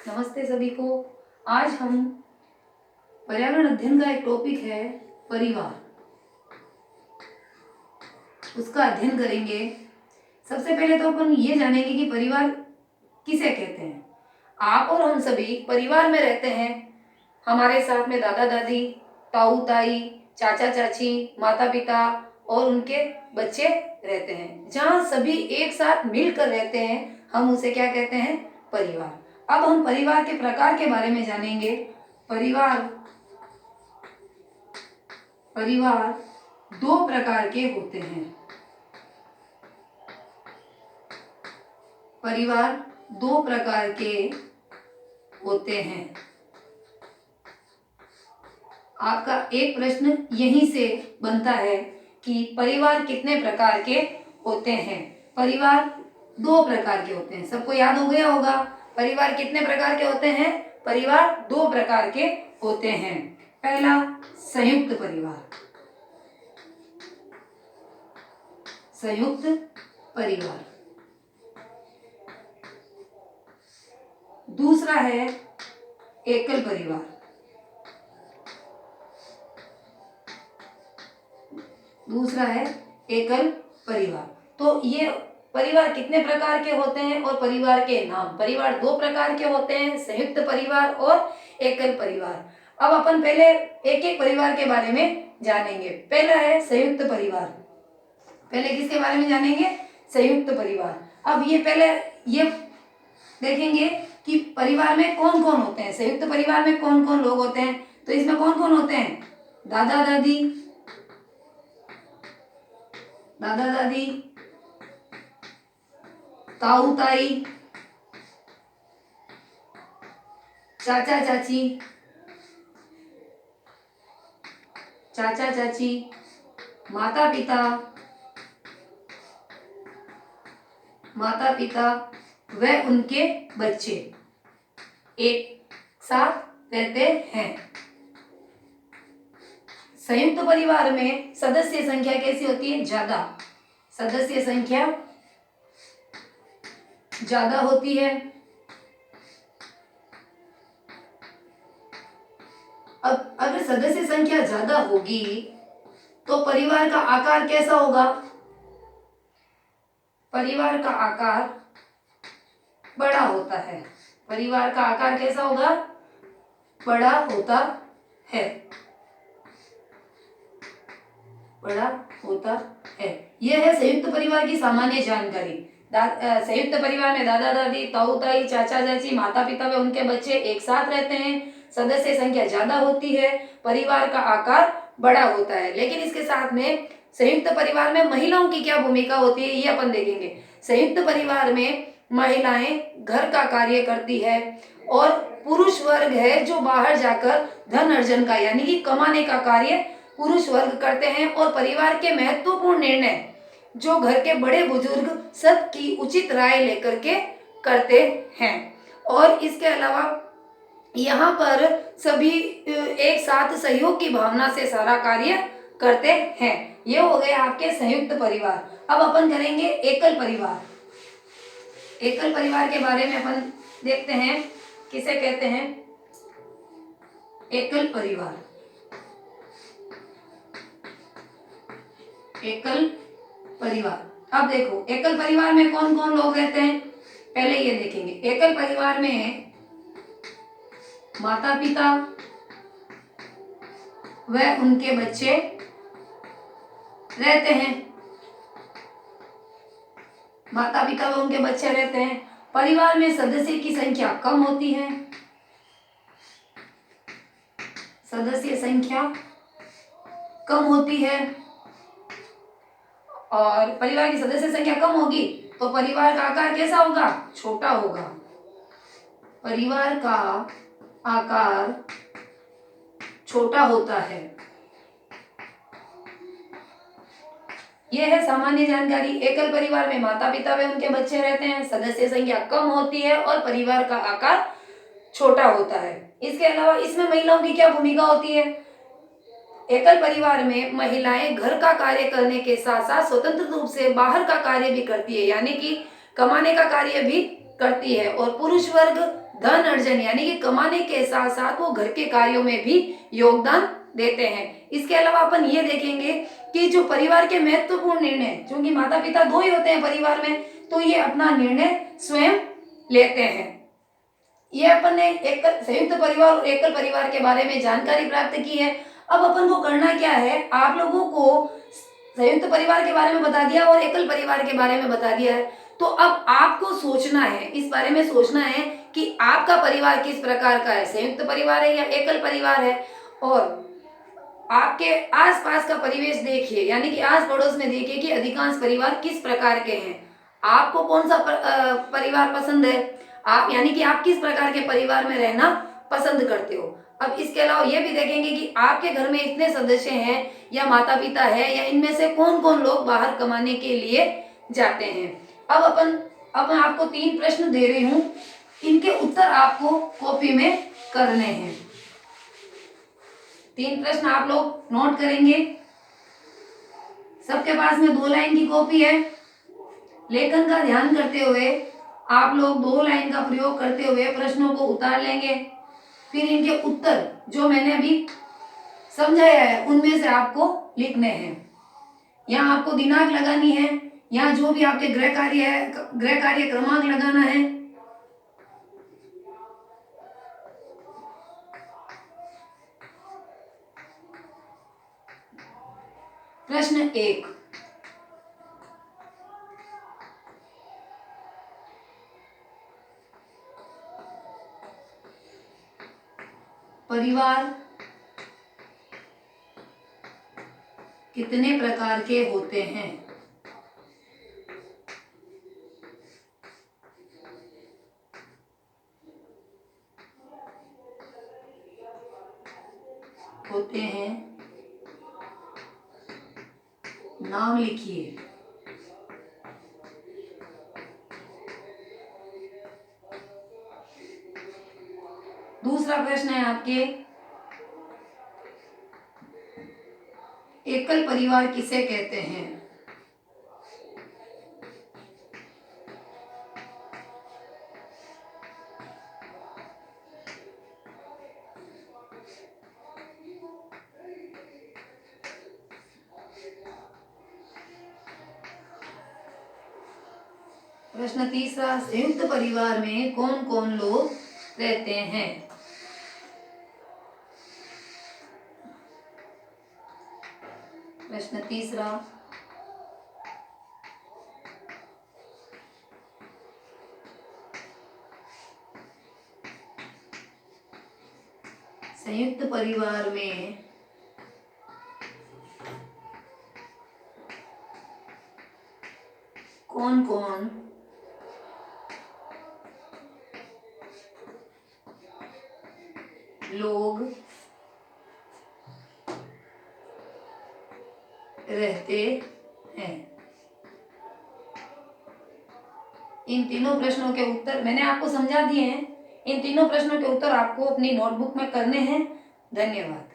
नमस्ते सभी को। आज हम पर्यावरण अध्ययन का एक टॉपिक है परिवार, उसका अध्ययन करेंगे। सबसे पहले तो अपन ये जानेंगे कि परिवार किसे कहते हैं। आप और हम सभी परिवार में रहते हैं। हमारे साथ में दादा दादी, ताऊ ताई, चाचा चाची, माता पिता और उनके बच्चे रहते हैं। जहाँ सभी एक साथ मिलकर रहते हैं, हम उसे क्या कहते हैं? परिवार। अब हम परिवार के प्रकार के बारे में जानेंगे। परिवार दो प्रकार के होते हैं। परिवार दो प्रकार के होते हैं। आपका एक प्रश्न यहीं से बनता है कि परिवार कितने प्रकार के होते हैं। परिवार दो प्रकार के होते हैं। सबको याद हो गया होगा परिवार कितने प्रकार के होते हैं? परिवार दो प्रकार के होते हैं। पहला, संयुक्त परिवार। संयुक्त परिवार। दूसरा है एकल परिवार। दूसरा है एकल परिवार। तो ये परिवार कितने प्रकार के होते हैं और परिवार के नाम। परिवार दो प्रकार के होते हैं, संयुक्त परिवार और एकल परिवार। अब अपन पहले एक एक परिवार के बारे में जानेंगे। पहला है संयुक्त परिवार। पहले किसके बारे में जानेंगे? संयुक्त परिवार। अब ये पहले ये देखेंगे कि परिवार में कौन कौन होते हैं। संयुक्त परिवार में कौन कौन लोग होते हैं? तो इसमें कौन कौन होते हैं? दादा दादी, ताऊ ताई, चाचा चाची, माता पिता व उनके बच्चे एक साथ रहते हैं। संयुक्त परिवार में सदस्य संख्या कैसी होती है? ज्यादा। सदस्य संख्या ज्यादा होती है। अब अगर सदस्य संख्या ज्यादा होगी तो परिवार का आकार कैसा होगा? परिवार का आकार बड़ा होता है। परिवार का आकार कैसा होगा? बड़ा होता है। बड़ा होता है। यह है संयुक्त परिवार की सामान्य जानकारी। संयुक्त परिवार में दादा दादी, ताऊ ताई, चाचा चाची, माता पिता व उनके बच्चे एक साथ रहते हैं। सदस्य संख्या ज्यादा होती है। परिवार का आकार बड़ा होता है। लेकिन इसके साथ में संयुक्त परिवार में महिलाओं की क्या भूमिका होती है, ये अपन देखेंगे। संयुक्त परिवार में महिलाएं घर का कार्य करती है और पुरुष वर्ग है जो बाहर जाकर धन अर्जन का यानी कि कमाने का कार्य पुरुष वर्ग करते हैं। और परिवार के महत्वपूर्ण निर्णय जो घर के बड़े बुजुर्ग सबकी उचित राय लेकर के करते हैं। और इसके अलावा यहाँ पर सभी एक साथ सहयोग की भावना से सारा कार्य करते हैं। ये हो गए आपके संयुक्त परिवार। अब अपन करेंगे एकल परिवार। एकल परिवार के बारे में अपन देखते हैं किसे कहते हैं? एकल परिवार। एकल परिवार। अब देखो एकल परिवार में कौन कौन लोग रहते हैं, पहले ये देखेंगे। एकल परिवार में माता पिता व उनके बच्चे रहते हैं। माता पिता व उनके बच्चे रहते हैं। परिवार में सदस्य की संख्या कम होती है। सदस्य संख्या कम होती है। और परिवार की सदस्य संख्या कम होगी तो परिवार का आकार कैसा होगा? छोटा होगा। परिवार का आकार छोटा होता है। यह है सामान्य जानकारी। एकल परिवार में माता पिता व उनके बच्चे रहते हैं। सदस्य संख्या कम होती है और परिवार का आकार छोटा होता है। इसके अलावा इसमें महिलाओं की क्या भूमिका होती है? एकल परिवार में महिलाएं घर का कार्य करने के साथ साथ स्वतंत्र रूप से बाहर का कार्य भी करती है, यानी कि कमाने का कार्य भी करती है। और पुरुष वर्ग धन अर्जन यानी कि कमाने के साथ साथ वो घर के कार्यों में भी योगदान देते हैं। इसके अलावा अपन ये देखेंगे कि जो परिवार के महत्वपूर्ण निर्णय, क्योंकि माता पिता दो ही होते हैं परिवार में, तो ये अपना निर्णय स्वयं लेते हैं। ये अपन ने एक संयुक्त परिवार और एकल परिवार के बारे में जानकारी प्राप्त की है। अब अपन को करना क्या है, आप लोगों को संयुक्त परिवार के बारे में बता दिया और एकल परिवार के बारे में बता दिया है। तो अब आपको सोचना है, इस बारे में सोचना है कि आपका परिवार किस प्रकार का है, संयुक्त परिवार है या एकल परिवार है। और आपके आसपास का परिवेश देखिए, यानी कि आस पड़ोस में देखिए कि अधिकांश परिवार किस प्रकार के हैं। आपको कौन सा परिवार पसंद है, आप यानी कि आप किस प्रकार के परिवार में रहना पसंद करते हो। अब इसके अलावा ये भी देखेंगे कि आपके घर में इतने सदस्य हैं या माता पिता है, या इनमें से कौन कौन लोग बाहर कमाने के लिए जाते हैं। अब मैं आपको 3 प्रश्न दे रही हूं, इनके उत्तर आपको कॉपी में करने हैं। 3 प्रश्न आप लोग नोट करेंगे। सबके पास में 2 लाइन की कॉपी है। लेखन का ध्यान करते हुए आप लोग 2 लाइन का प्रयोग करते हुए प्रश्नों को उतार लेंगे। फिर इनके उत्तर जो मैंने अभी समझाया है उनमें से आपको लिखने हैं। यहाँ आपको दिनांक लगानी है, यहाँ जो भी आपके गृह कार्य है, गृह कार्य क्रमांक लगाना है। प्रश्न 1, परिवार कितने प्रकार के होते हैं। होते हैं, नाम लिखिए। दूसरा प्रश्न है आपके, एकल परिवार किसे कहते हैं। प्रश्न तीसरा, संयुक्त परिवार में कौन कौन लोग रहते हैं। प्रश्न तीसरा, संयुक्त परिवार में कौन कौन लोग रहते हैं। इन तीनों प्रश्नों के उत्तर मैंने आपको समझा दिए हैं। इन तीनों प्रश्नों के उत्तर आपको अपनी नोटबुक में करने हैं। धन्यवाद।